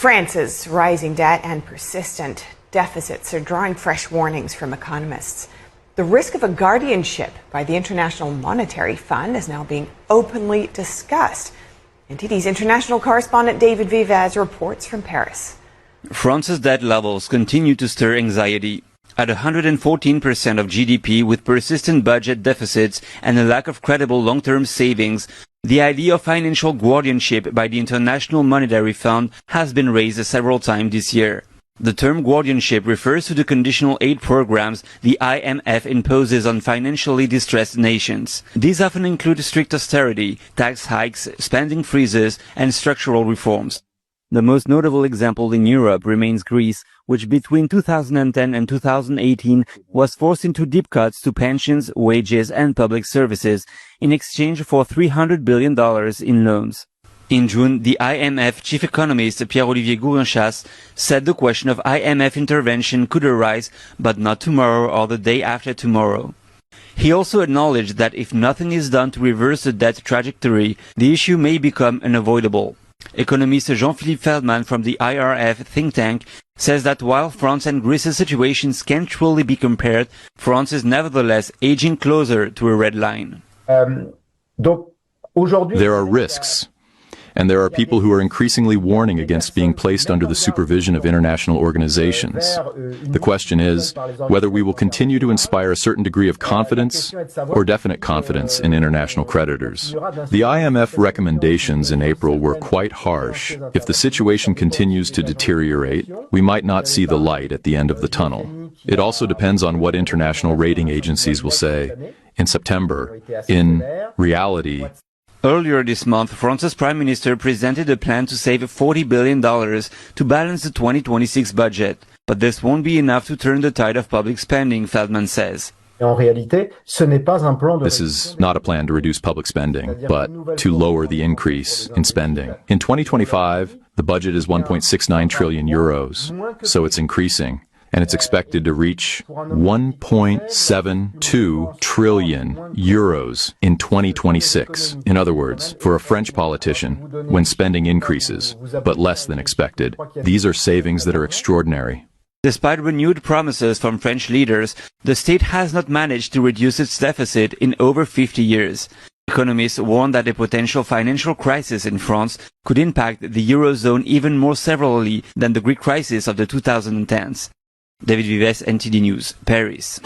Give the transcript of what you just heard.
France's rising debt and persistent deficits are drawing fresh warnings from economists. The risk of a guardianship by the International Monetary Fund is now being openly discussed. NTD's international correspondent David Vivaz reports from Paris. France's debt levels continue to stir anxiety. At 114% of GDP, with persistent budget deficits and a lack of credible long-term savings, the idea of financial guardianship by the International Monetary Fund has been raised several times this year. The term guardianship refers to the conditional aid programs the IMF imposes on financially distressed nations. These often include strict austerity, tax hikes, spending freezes, and structural reforms. The most notable example in Europe remains Greece, which between 2010 and 2018 was forced into deep cuts to pensions, wages, and public services in exchange for $300 billion in loans. In June, the IMF chief economist Pierre-Olivier Gourinchas said the question of IMF intervention could arise, but not tomorrow or the day after tomorrow. He also acknowledged that if nothing is done to reverse the debt trajectory, the issue may become unavoidable. Economist Jean-Philippe Feldman from the IRF think tank says that while France and Greece's situations can't truly be compared, France is nevertheless aging closer to a red line. There are risks, and there are people who are increasingly warning against being placed under the supervision of international organizations. The question is whether we will continue to inspire a certain degree of confidence or definite confidence in international creditors. The IMF recommendations in April were quite harsh. If the situation continues to deteriorate, we might not see the light at the end of the tunnel. It also depends on what international rating agencies will say in September. In reality, earlier this month, France's Prime Minister presented a plan to save $40 billion to balance the 2026 budget. But this won't be enough to turn the tide of public spending, Feldman says. This is not a plan to reduce public spending, but to lower the increase in spending. In 2025, the budget is 1.69 trillion euros, so it's increasing. And it's expected to reach 1.72 trillion euros in 2026. In other words, for a French politician, when spending increases, but less than expected, these are savings that are extraordinary. Despite renewed promises from French leaders, the state has not managed to reduce its deficit in over 50 years. Economists warn that a potential financial crisis in France could impact the Eurozone even more severely than the Greek crisis of the 2010s. David Vivaz, NTD News, Paris.